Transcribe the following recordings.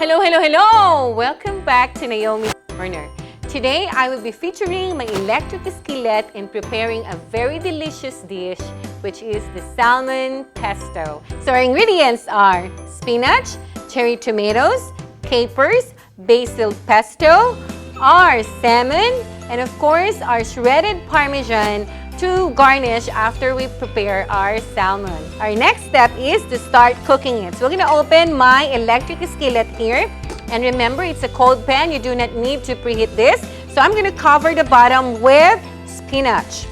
Hello, hello, hello! Welcome back to Naomi's Corner. Today, I will be featuring my electric skillet in preparing a very delicious dish, which is the salmon pesto. So our ingredients are spinach, cherry tomatoes, capers, basil pesto, our salmon, and of course, our shredded parmesan to garnish after we prepare our salmon. Our next step is to start cooking it. So we're going to open my electric skillet here. And remember, it's a cold pan. You do not need to preheat this. So I'm going to cover the bottom with spinach.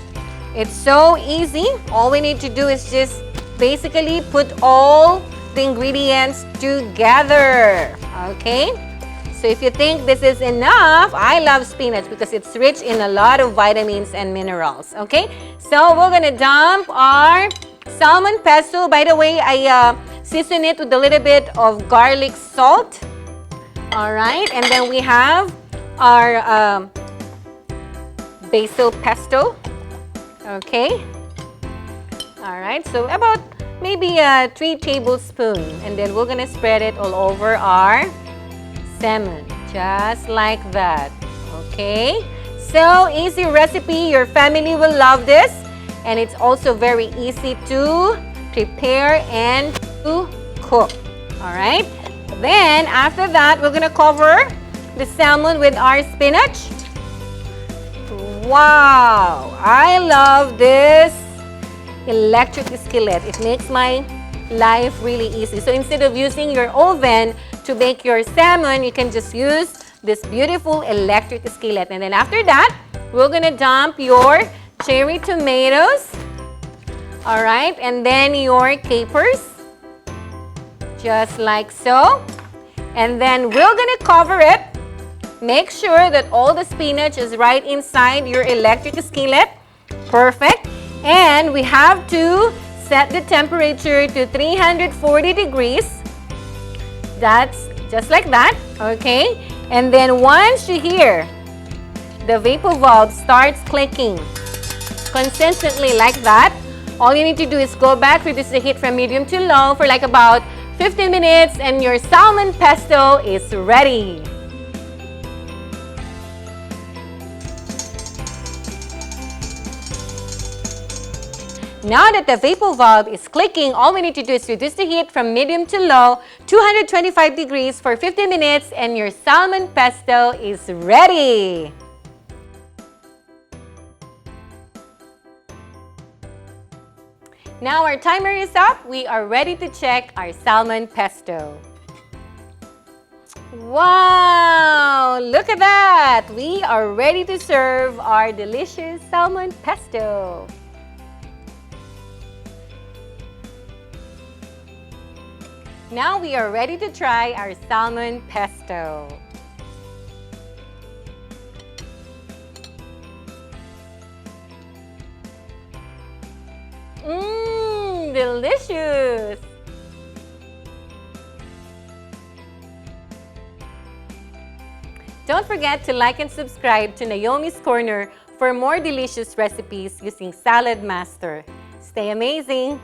It's so easy. All we need to do is just basically put all the ingredients together. Okay? So if you think this is enough, I love spinach because it's rich in a lot of vitamins and minerals. Okay? So we're going to dump our salmon pesto. By the way, I season it with a little bit of garlic salt. All right, and then we have our basil pesto. Okay. All right, so about maybe 3 tablespoons. And then we're gonna spread it all over our salmon, just like that. Okay. So easy recipe. Your family will love this. And it's also very easy to prepare and to cook. All right. Then, after that, we're going to cover the salmon with our spinach. Wow! I love this electric skillet. It makes my life really easy. So, instead of using your oven to bake your salmon, you can just use this beautiful electric skillet. And then after that, we're going to dump your cherry tomatoes. All right, and then your capers. Just like so. And then we're gonna cover it. Make sure that all the spinach is right inside your electric skillet. Perfect. And we have to set the temperature to 340 degrees. That's just like that. Okay. And then once you hear the vapor valve starts clicking consistently like that, all you need to do is go back, reduce the heat from medium to low for like about 15 minutes and your salmon pesto is ready. Now that the vapor valve is clicking, all we need to do is reduce the heat from medium to low, 225 degrees for 15 minutes and your salmon pesto is ready. Now our timer is up. We are ready to check our salmon pesto. Wow! Look at that! We are ready to serve our delicious salmon pesto. Now we are ready to try our salmon pesto. Delicious! Don't forget to like and subscribe to Naomi's Corner for more delicious recipes using Saladmaster. Stay amazing!